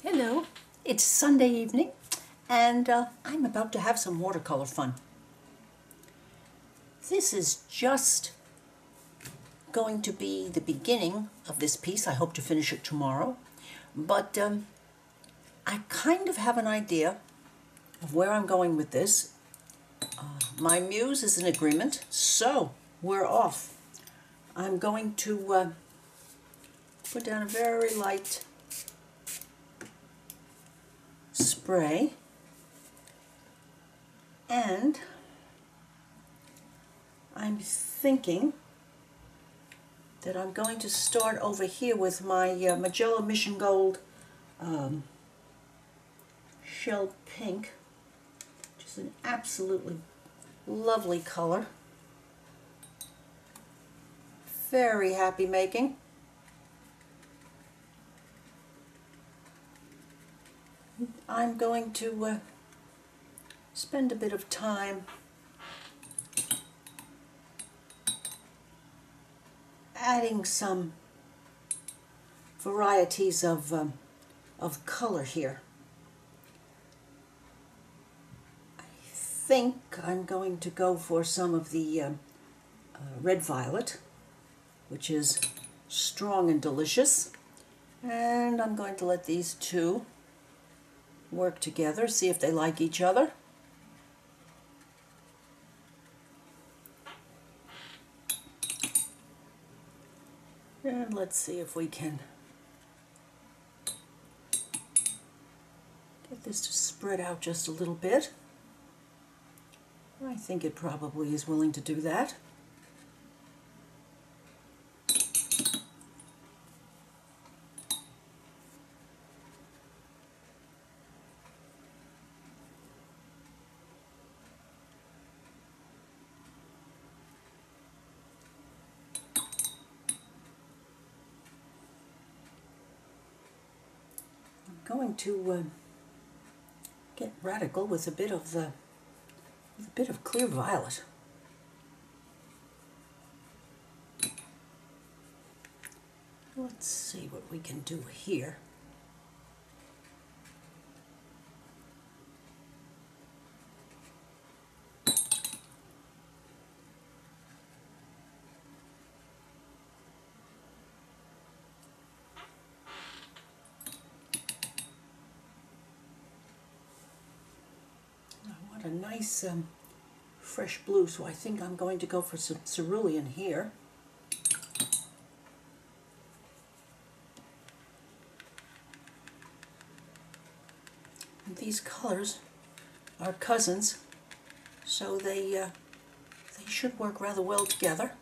Hello, it's Sunday evening and I'm about to have some watercolor fun. This is just going to be the beginning of this piece. I hope to finish it tomorrow, but I kind of have an idea of where I'm going with this. My muse is in agreement, so we're off. I'm going to put down a very light spray, and I'm thinking that I'm going to start over here with my Magella Mission Gold Shelled Pink, which is an absolutely lovely color. Very happy making. I'm going to spend a bit of time adding some varieties of color here. I think I'm going to go for some of the red violet, which is strong and delicious, and I'm going to let these two work together, see if they like each other. And let's see if we can get this to spread out just a little bit. I think it probably is willing to do that. Going to get radical with a bit of clear violet. Let's see what we can do here. A nice fresh blue, so I think I'm going to go for some cerulean here. And these colors are cousins, so they should work rather well together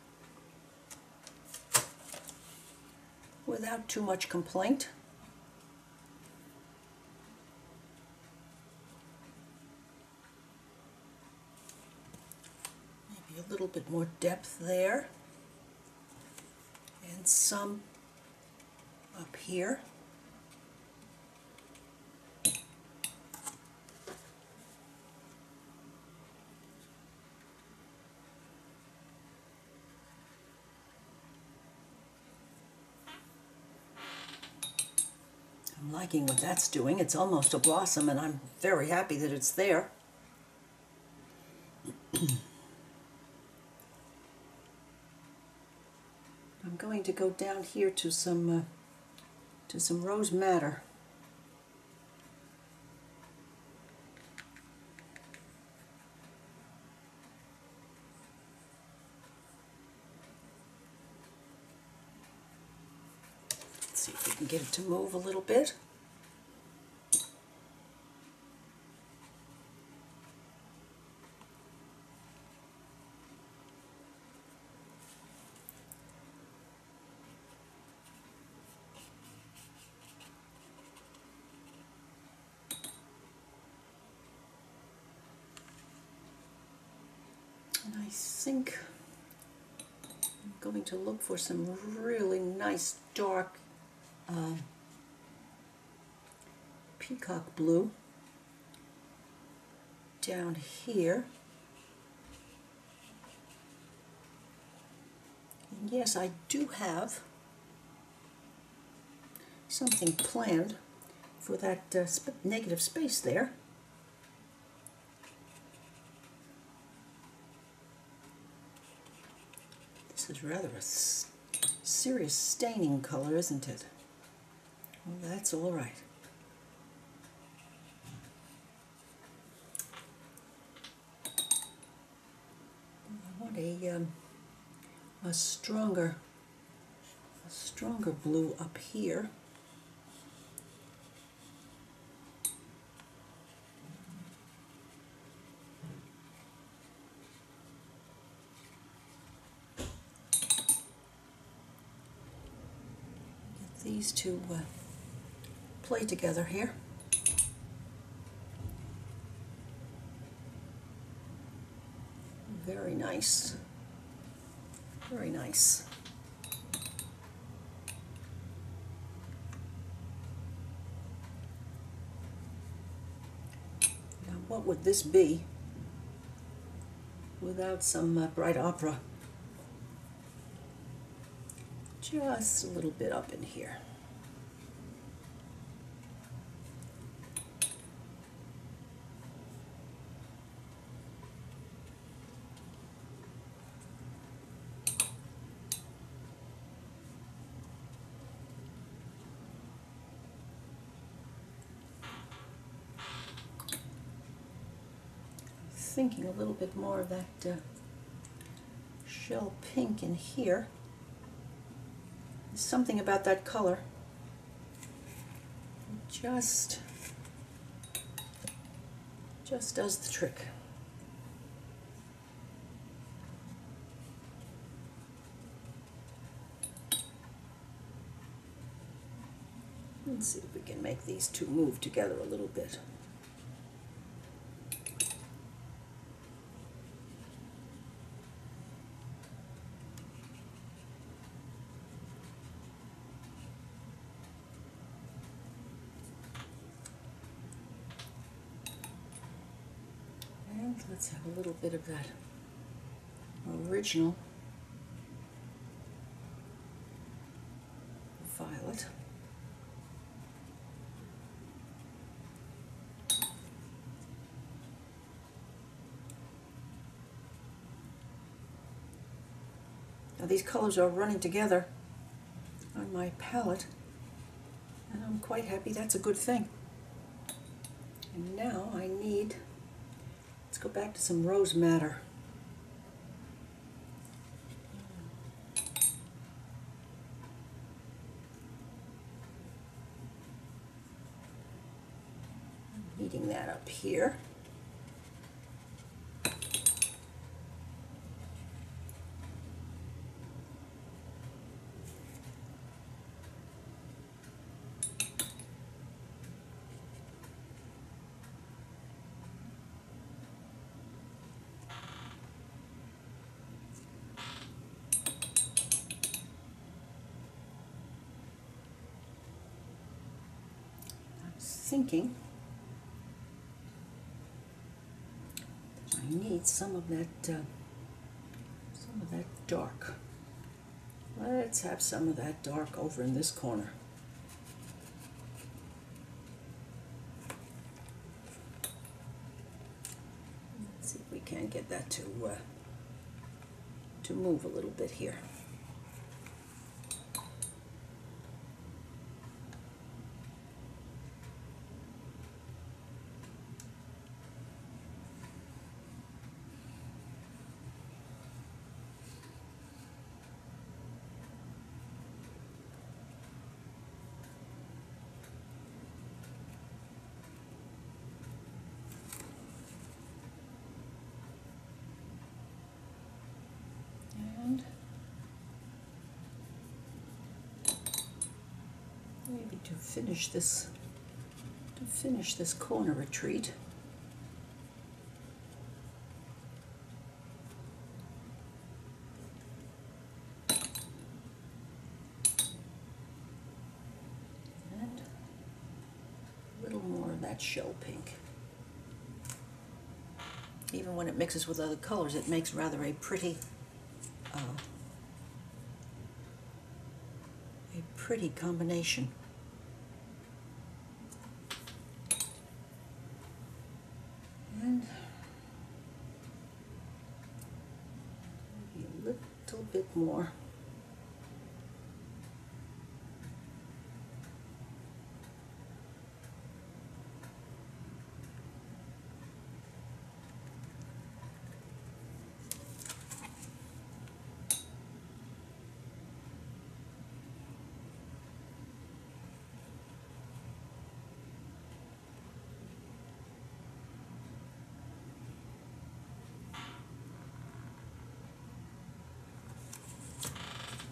without too much complaint. A little bit more depth there, and some up here. I'm liking what that's doing. It's almost a blossom, and I'm very happy that it's there. I'm going to go down here to some rose madder. Let's see if we can get it to move a little bit. And I think I'm going to look for some really nice dark peacock blue down here. And yes, I do have something planned for that negative space there. This is rather a serious staining color, isn't it? Well, that's all right. I want a stronger blue up here. Get these two play together here. Very nice. Very nice. Now, what would this be without some bright opera? Just a little bit up in here. Thinking a little bit more of that shell pink in here. There's something about that color. Just does the trick. Let's see if we can make these two move together a little bit. Let's have a little bit of that original violet. Now these colors are running together on my palette, and I'm quite happy. That's a good thing. And now I need, let's go back to some rose madder. I'm heating that up here. Thinking I need some of that dark. Let's have some of that dark over in this corner. Let's see if we can get that to move a little bit here. Maybe to finish this corner retreat, and a little more of that shell pink. Even when it mixes with other colors, it makes rather a pretty combination. bit more.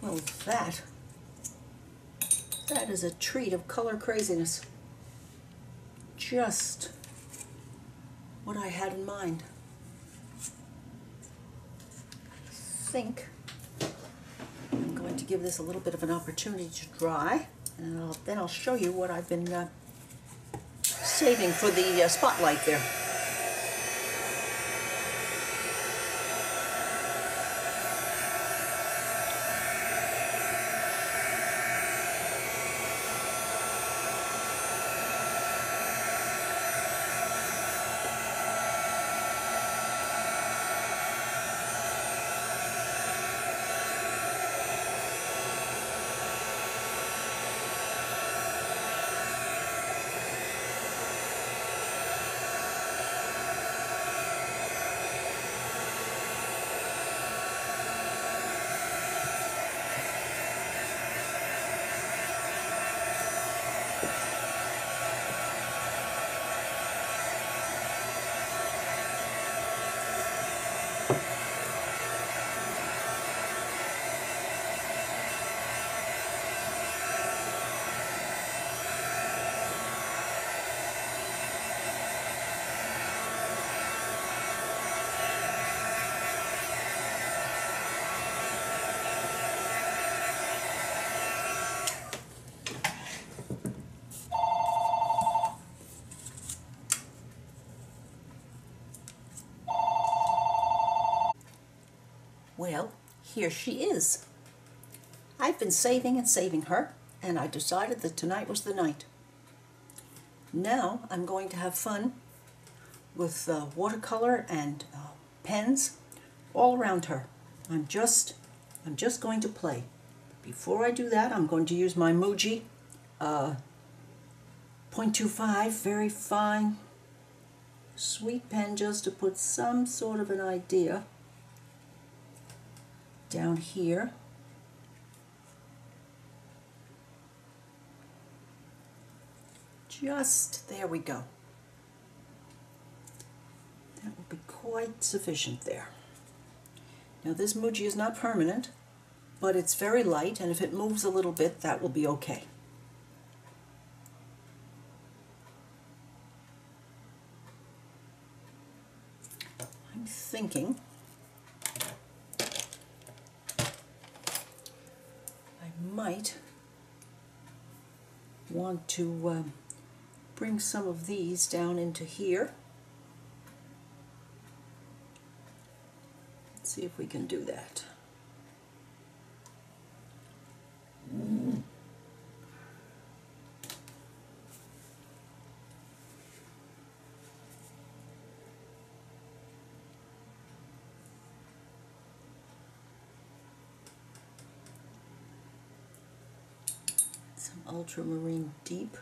Well, that is a treat of color craziness. Just what I had in mind. I think I'm going to give this a little bit of an opportunity to dry, and then I'll show you what I've been saving for the spotlight there. Well, here she is. I've been saving and saving her, and I decided that tonight was the night. Now I'm going to have fun with watercolor and pens all around her. I'm just going to play. Before I do that, I'm going to use my Muji 0.25, very fine, sweet pen, just to put some sort of an idea down here. Just there we go. That will be quite sufficient there. Now this Muji is not permanent, but it's very light, and if it moves a little bit, that will be okay. I'm thinking I might want to bring some of these down into here. Let's see if we can do that. Some ultramarine deep.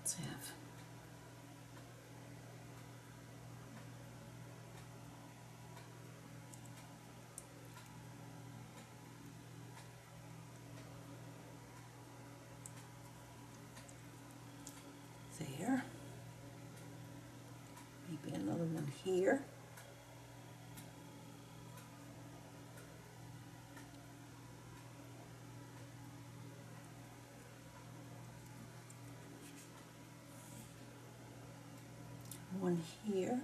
Let's have there. Maybe another one here. One here.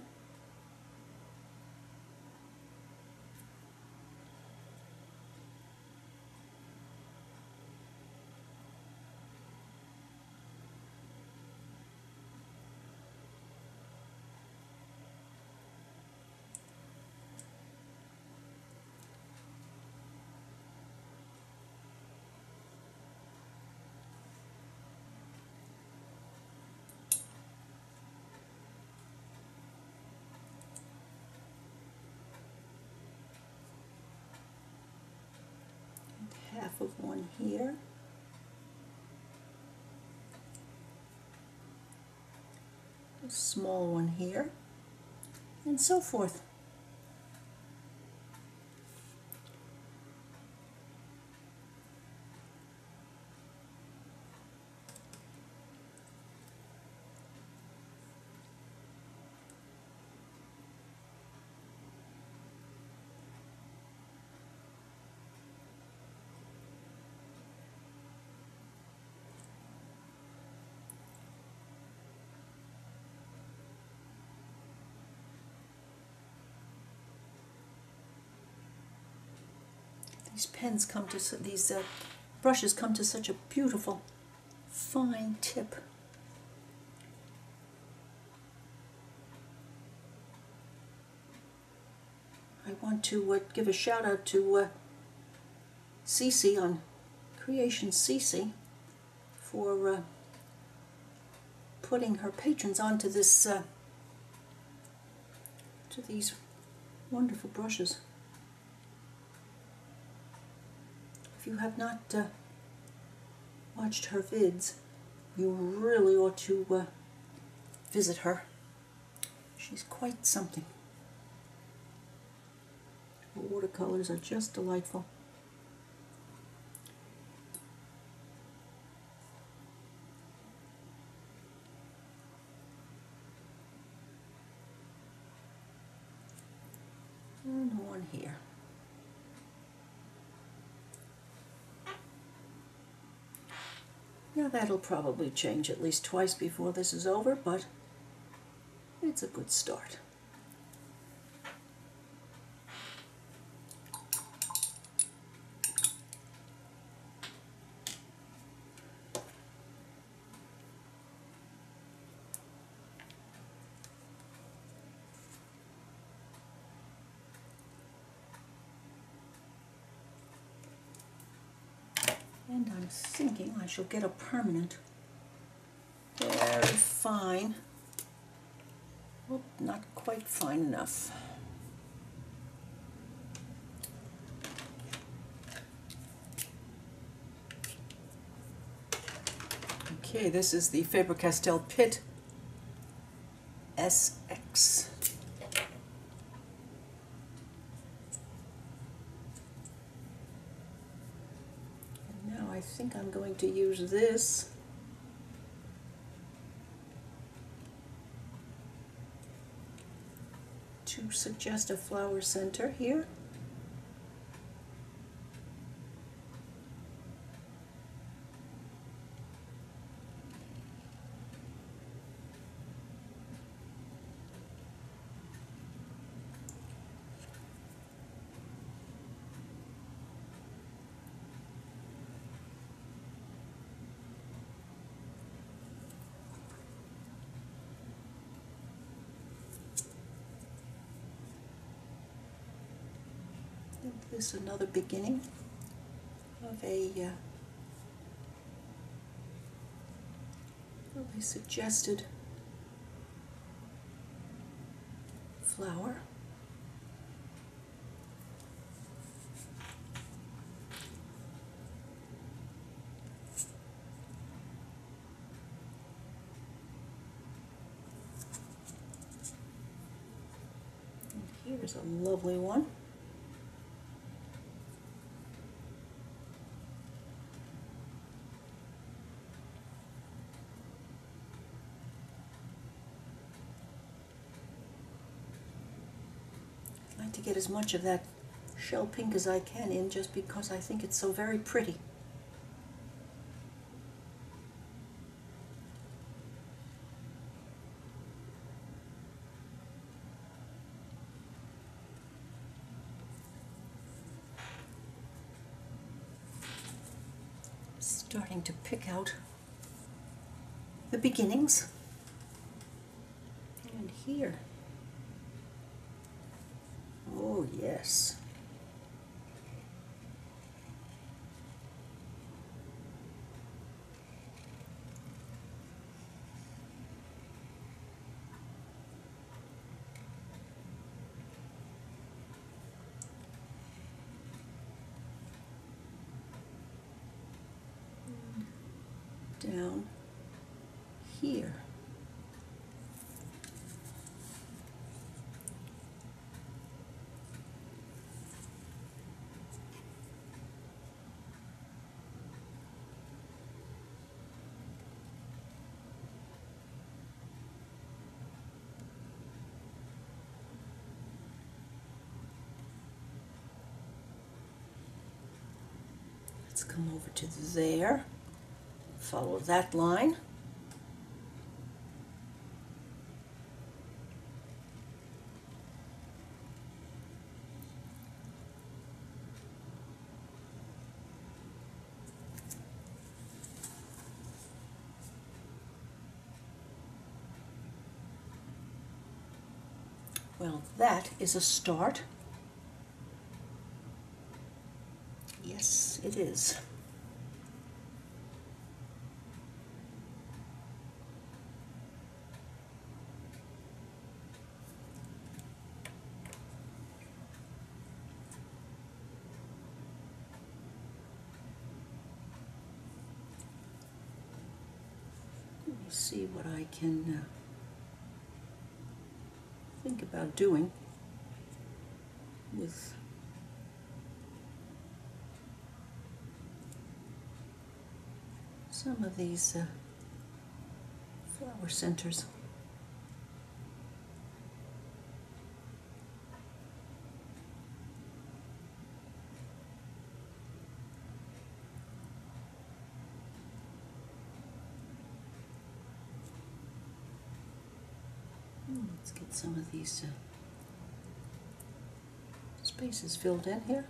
of one here. A small one here, and so forth. These pens come to, these brushes come to such a beautiful, fine tip. I want to give a shout out to Cece on Creation Cece for putting her patrons onto this, to these wonderful brushes. If you have not watched her vids, you really ought to visit her. She's quite something. Her watercolors are just delightful. And one here. Now that'll probably change at least twice before this is over, but it's a good start. And I'm thinking I shall get a permanent, very fine, well, not quite fine enough. Okay, this is the Faber-Castell Pitt SX. I think I'm going to use this to suggest a flower center here. This is another beginning of a really suggested flower. And here's a lovely one. To get as much of that shell pink as I can in, just because I think it's so very pretty. Starting to pick out the beginnings. And here. Oh, yes. down here. Let's come over to there, follow that line. Well, that is a start. Yes, it is. Let me see what I can think about doing with some of these flower centers. Let's get some of these spaces filled in here.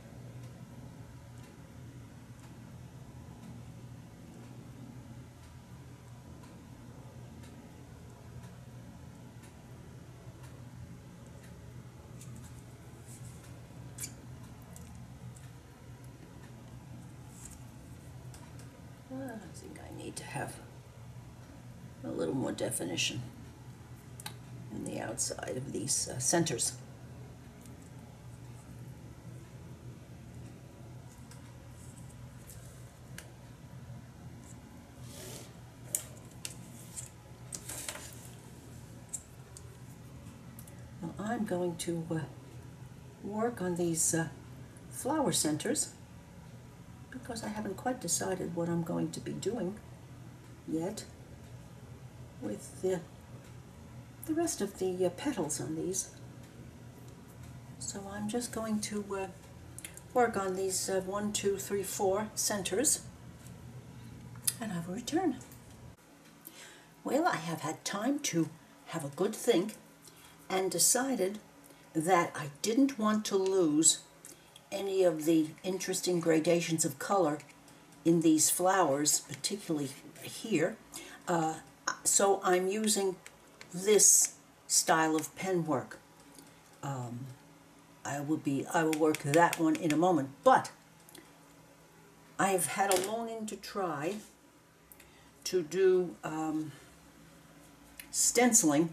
I think I need to have a little more definition in the outside of these centers. Now I'm going to work on these flower centers because I haven't quite decided what I'm going to be doing yet with the rest of the petals on these. So I'm just going to work on these 1, 2, 3, 4 centers, and I will return. Well, I have had time to have a good think and decided that I didn't want to lose any of the interesting gradations of color in these flowers, particularly here. So I'm using this style of pen work. I will work that one in a moment, but I've had a longing to try to do stenciling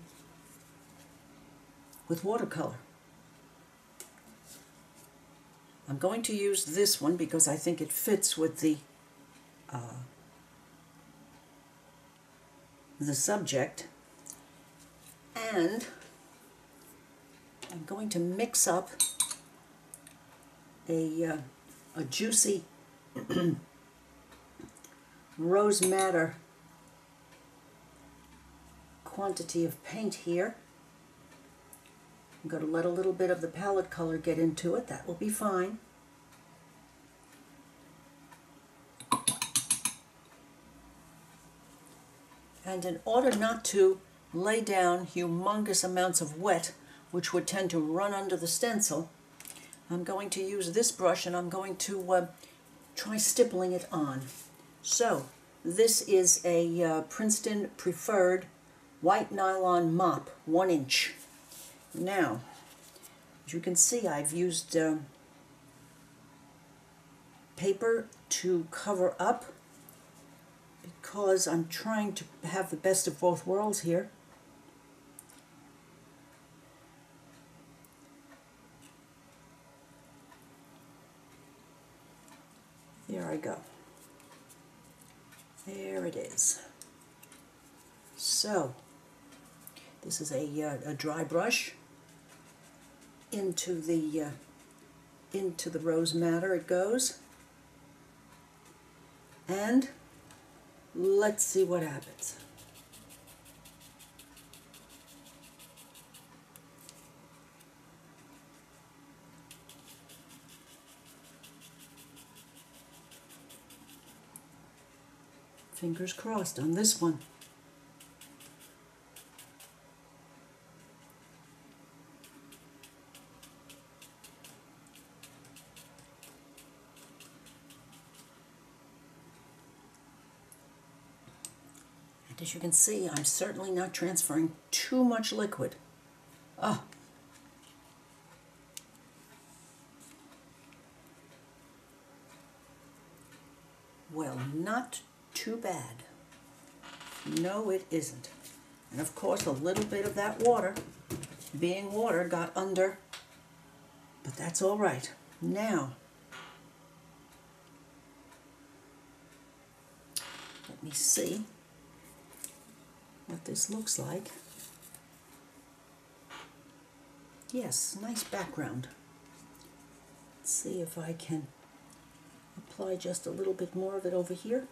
with watercolor. I'm going to use this one because I think it fits with the subject, and I'm going to mix up a juicy rose madder quantity of paint here. I'm going to let a little bit of the palette color get into it. That will be fine. And in order not to lay down humongous amounts of wet, which would tend to run under the stencil, I'm going to use this brush and I'm going to try stippling it on. So this is a Princeton Preferred white nylon mop, 1 inch. Now, as you can see, I've used paper to cover up because I'm trying to have the best of both worlds here. There I go. There it is. So, this is a dry brush. Into the rose madder it goes. And let's see what happens. Fingers crossed on this one. And as you can see, I'm certainly not transferring too much liquid. Oh. Well, not too bad. No, it isn't. And of course, a little bit of that water, being water, got under, but that's all right. Now, let me see what this looks like. Yes, nice background. Let's see if I can apply just a little bit more of it over here.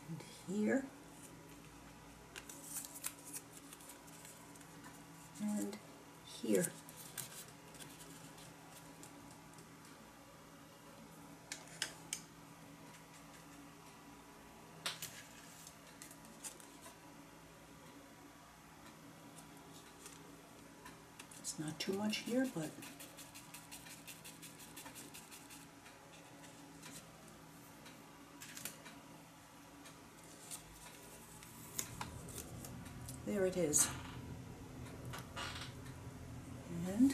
And here. And here. It's not too much here, but there it is. And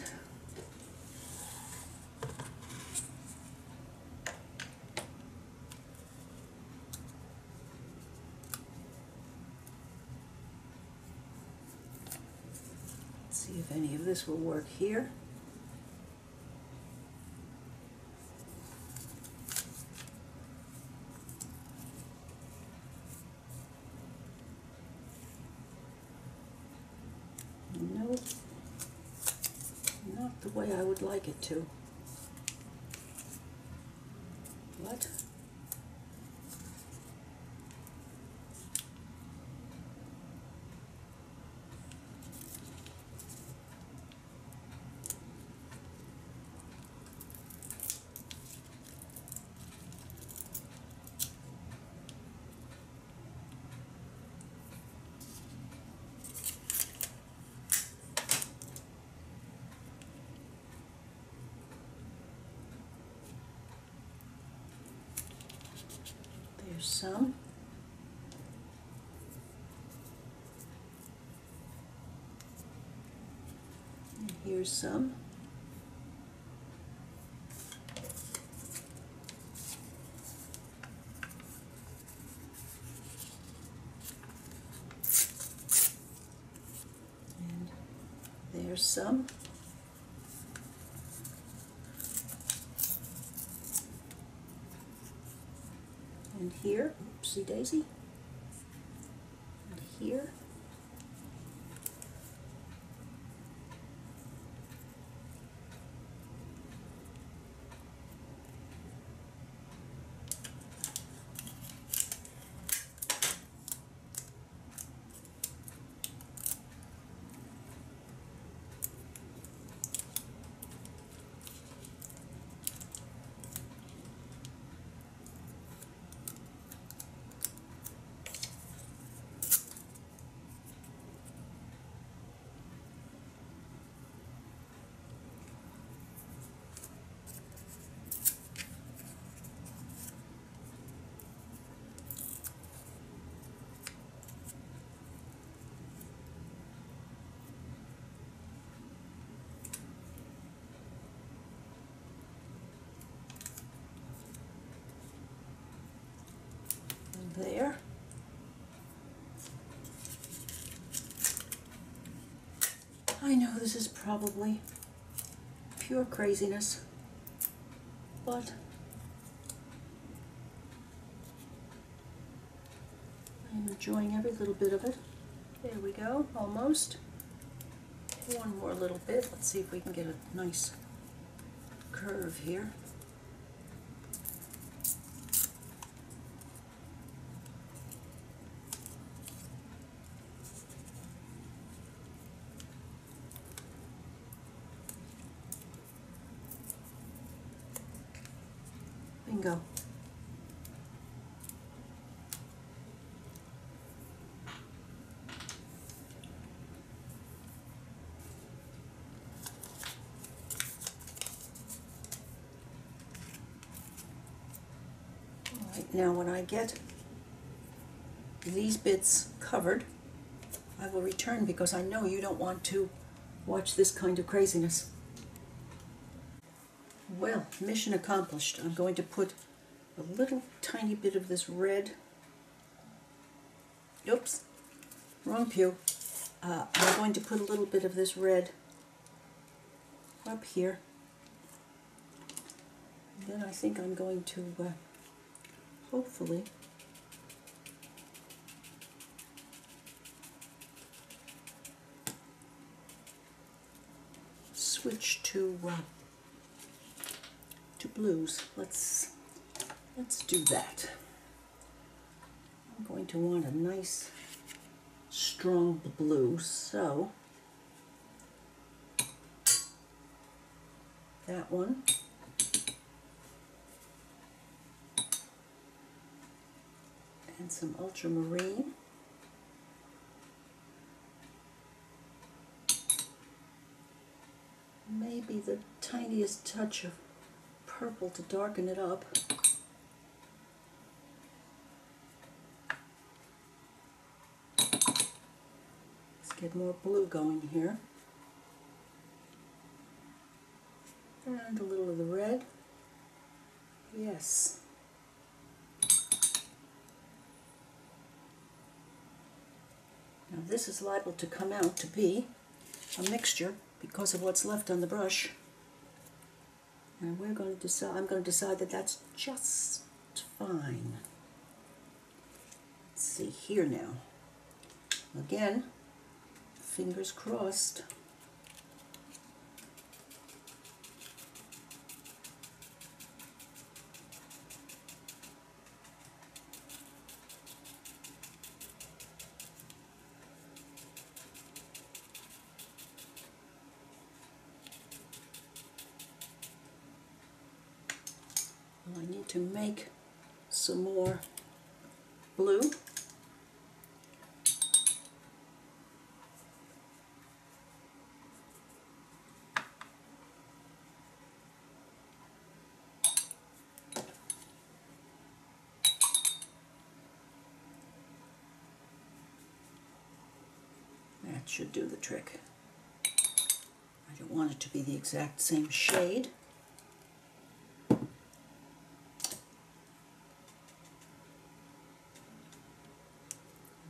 let's see if any of this will work here. Nope, not the way I would like it to. But there's some. And here's some. And there's some. And here, oopsie daisy, and here, and there. I know this is probably pure craziness, but I'm enjoying every little bit of it. There we go, almost. One more little bit. Let's see if we can get a nice curve here. Bingo. Now when I get these bits covered, I will return because I know you don't want to watch this kind of craziness. Well, mission accomplished. I'm going to put a little tiny bit of this red, oops, wrong pew. I'm going to put a little bit of this red up here. And then I think I'm going to hopefully switch to blues. Let's do that. I'm going to want a nice strong blue, so that one. And some ultramarine. Maybe the tiniest touch of purple to darken it up. Let's get more blue going here. And a little of the red. Yes. Now this is liable to come out to be a mixture because of what's left on the brush. And we're going to decide, I'm going to decide that that's just fine. Let's see here now. Again, fingers crossed. I need to make some more blue. That should do the trick. I don't want it to be the exact same shade.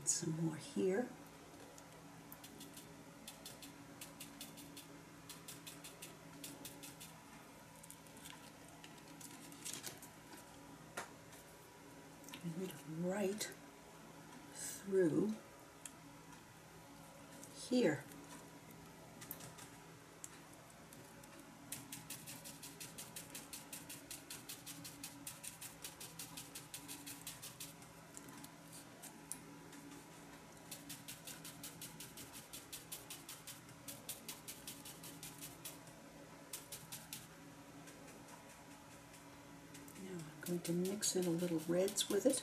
Some more here. And right through here. I'm going to mix in a little reds with it,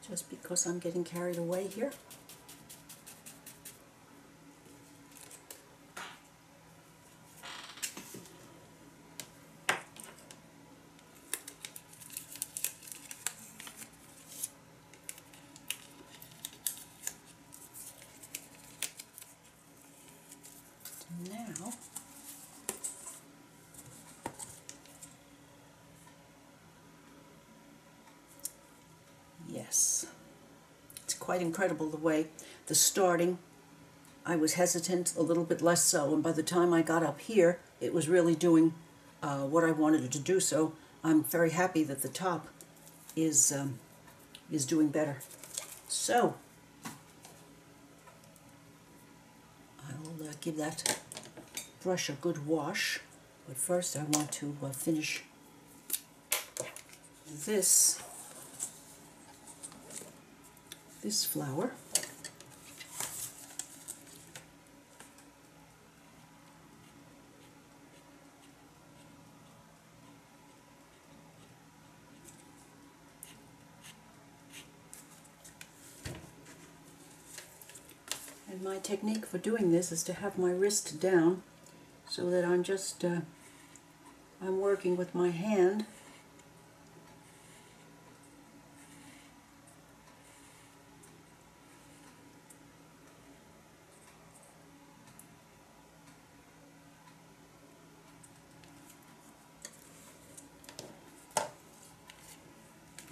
just because I'm getting carried away here. Now, yes, it's quite incredible the way the starting I was hesitant, a little bit less so, and by the time I got up here, it was really doing what I wanted it to do. So I'm very happy that the top is doing better. So I will give that brush a good wash, but first I want to finish this flower. And my technique for doing this is to have my wrist down so that I'm just I'm working with my hand.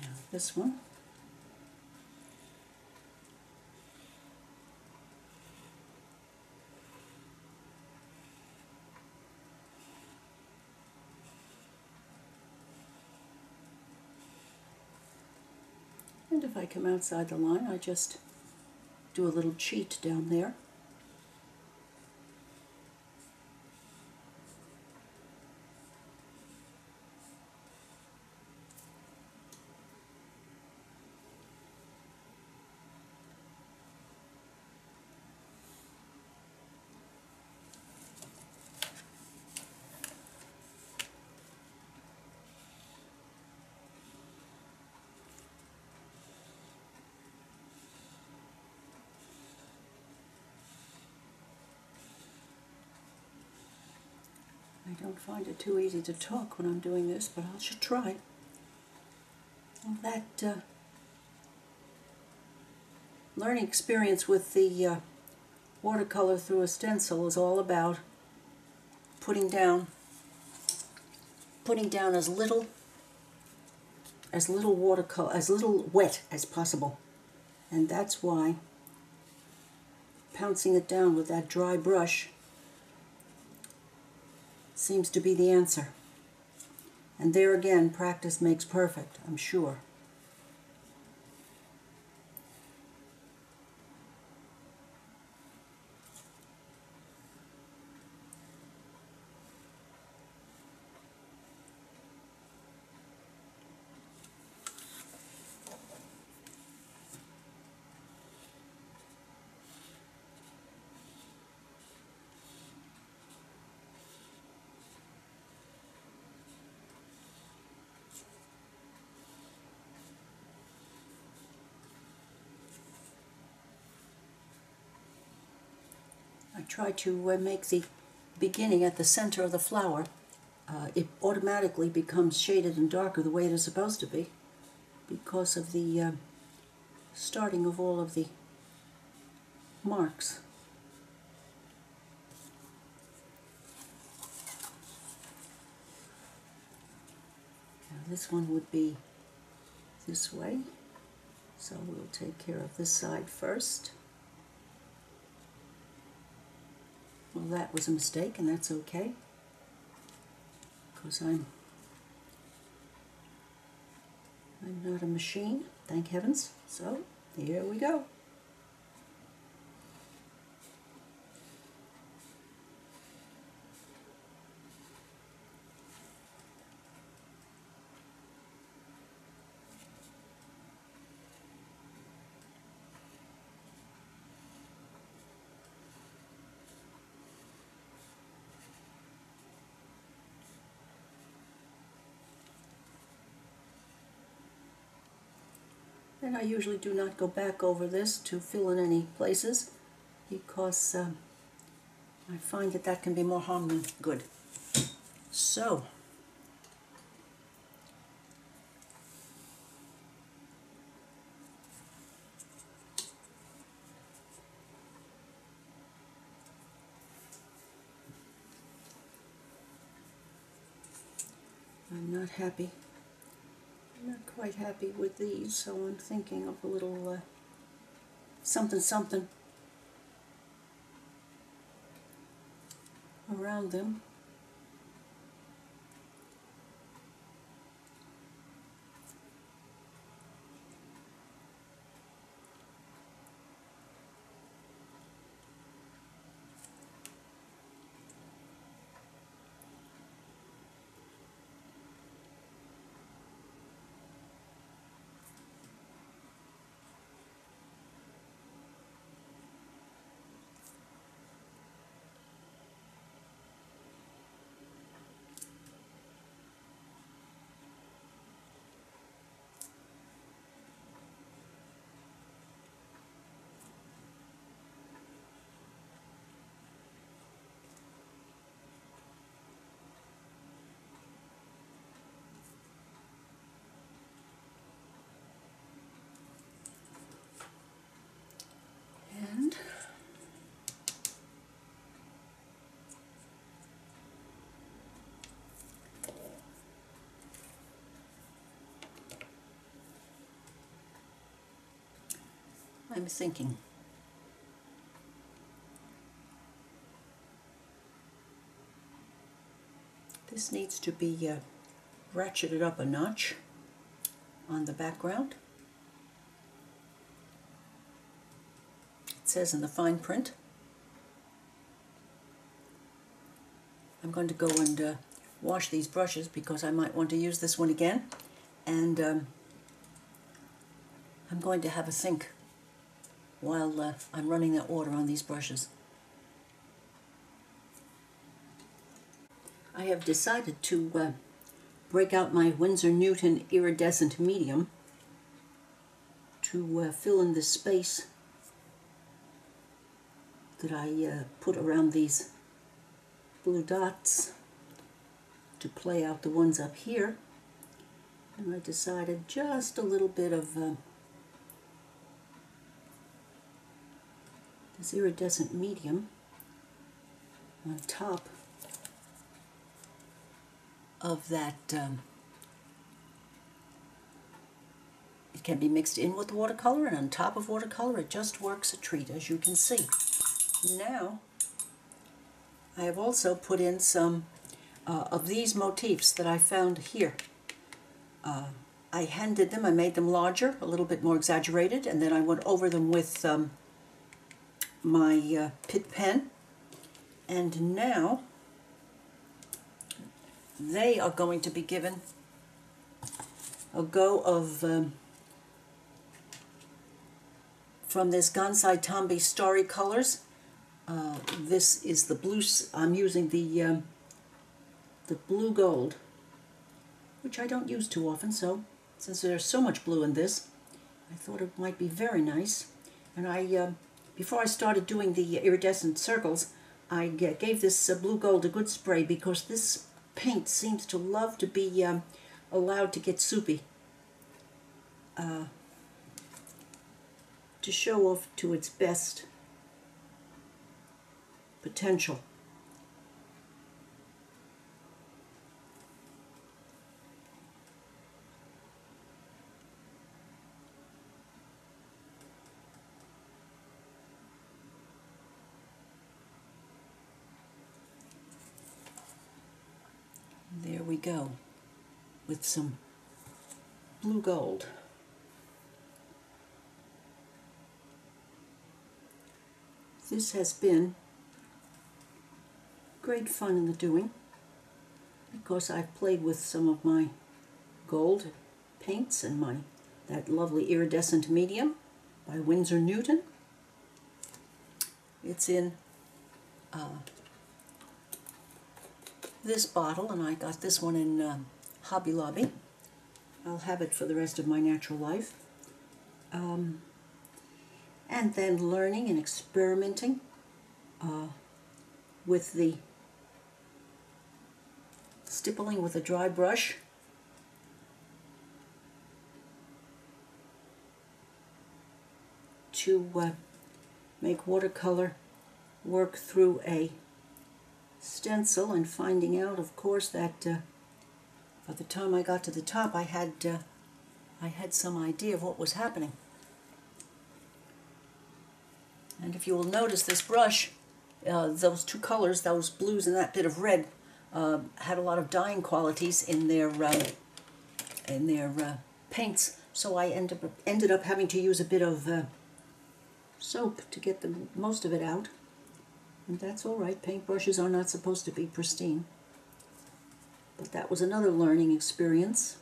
Now this one. And if I come outside the line, I just do a little cheat down there. I don't find it too easy to talk when I'm doing this, but I should try. Well, that learning experience with the watercolor through a stencil is all about putting down as little watercolor, as little wet as possible. And that's why pouncing it down with that dry brush seems to be the answer. And there again, practice makes perfect, I'm sure. I try to make the beginning at the center of the flower. It automatically becomes shaded and darker the way it is supposed to be because of the starting of all of the marks. Now this one would be this way, so we'll take care of this side first. Well, that was a mistake, and that's okay, because I'm not a machine, thank heavens. So, here we go. And I usually do not go back over this to fill in any places because I find that that can be more harm than good. So, I'm not happy. I'm not quite happy with these, so I'm thinking of a little something something. around them. And I'm thinking this needs to be ratcheted up a notch on the background. It says in the fine print. I'm going to go and wash these brushes because I might want to use this one again, and I'm going to have a think while I'm running that water on these brushes. I have decided to break out my Winsor Newton iridescent medium to fill in the space that I put around these blue dots to play out the ones up here. And I decided just a little bit of this iridescent medium on top of that. It can be mixed in with watercolor, and on top of watercolor it just works a treat, as you can see. Now I have also put in some of these motifs that I found here. I handed them, I made them larger, a little bit more exaggerated, and then I went over them with my Pitt pen, and now they are going to be given a go of from this Gansai Tambi Starry Colors. This is the blue. I'm using the blue gold, which I don't use too often. So, since there's so much blue in this, I thought it might be very nice. And I, before I started doing the iridescent circles, I gave this blue gold a good spray because this paint seems to love to be allowed to get soupy, to show off to its best potential. There we go, with some blue gold. This has been great fun in the doing because I've played with some of my gold paints and that lovely iridescent medium by Winsor Newton. It's in this bottle, and I got this one in Hobby Lobby. I'll have it for the rest of my natural life. And then learning and experimenting with the stippling with a dry brush. To make watercolor work through a stencil, and finding out, of course, that by the time I got to the top, I had some idea of what was happening. And if you will notice, this brush those two colors, those blues and that bit of red, had a lot of dyeing qualities in their paints. So I ended up having to use a bit of soap to get most of it out. And that's all right. Paintbrushes are not supposed to be pristine. But that was another learning experience.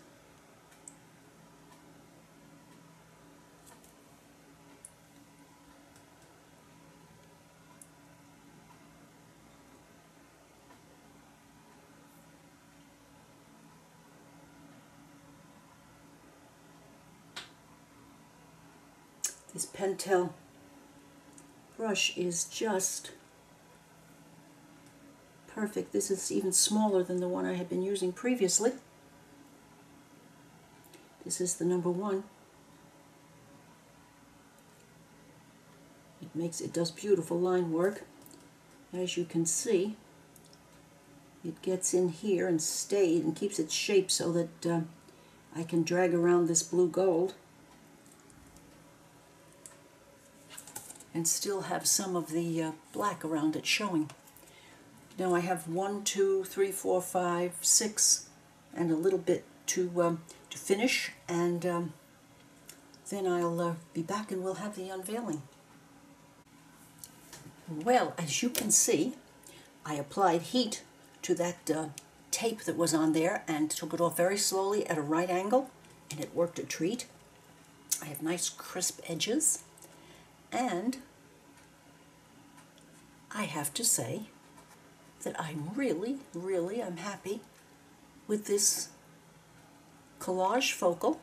This Pentel brush is just perfect. This is even smaller than the one I had been using previously. This is the number 1. It does beautiful line work. As you can see, it gets in here and stays and keeps its shape so that I can drag around this blue gold and still have some of the black around it showing. Now I have 1, 2, 3, 4, 5, 6, and a little bit to finish, and then I'll be back and we'll have the unveiling. Well, as you can see, I applied heat to that tape that was on there and took it off very slowly at a right angle, and it worked a treat. I have nice crisp edges, and I have to say that I'm really happy with this collage focal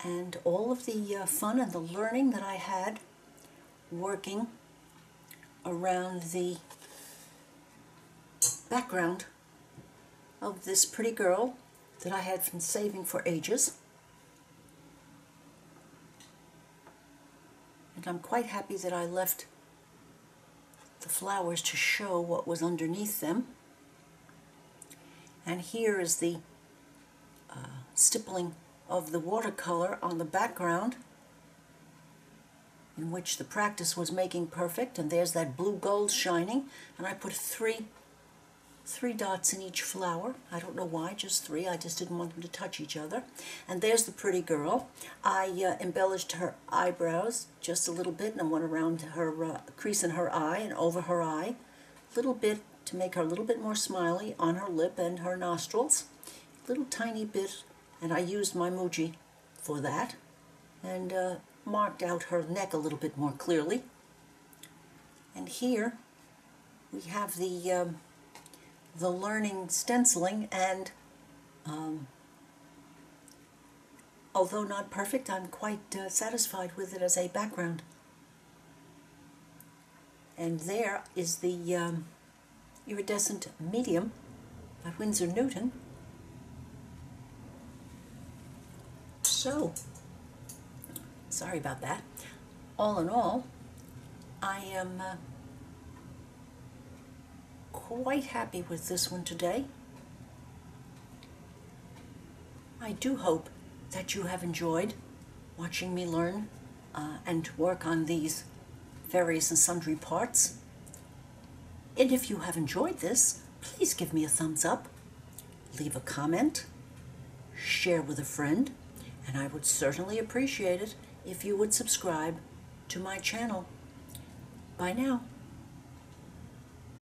and all of the fun and the learning that I had working around the background of this pretty girl that I had been saving for ages. And I'm quite happy that I left the flowers to show what was underneath them. And here is the stippling of the watercolor on the background, in which the practice was making perfect, and there's that blue gold shining, and I put three dots in each flower. I don't know why, just 3. I just didn't want them to touch each other. And there's the pretty girl. I embellished her eyebrows just a little bit, and I went around her crease in her eye and over her eye, a little bit to make her a little bit more smiley on her lip and her nostrils, a little tiny bit, and I used my Muji for that, and marked out her neck a little bit more clearly. And here we have the learning stenciling, and although not perfect, I'm quite satisfied with it as a background. And there is the iridescent medium by Winsor Newton. So, sorry about that. All in all, I am quite happy with this one today. I do hope that you have enjoyed watching me learn and work on these various and sundry parts. And if you have enjoyed this, please give me a thumbs up, leave a comment, share with a friend, and I would certainly appreciate it if you would subscribe to my channel. Bye now.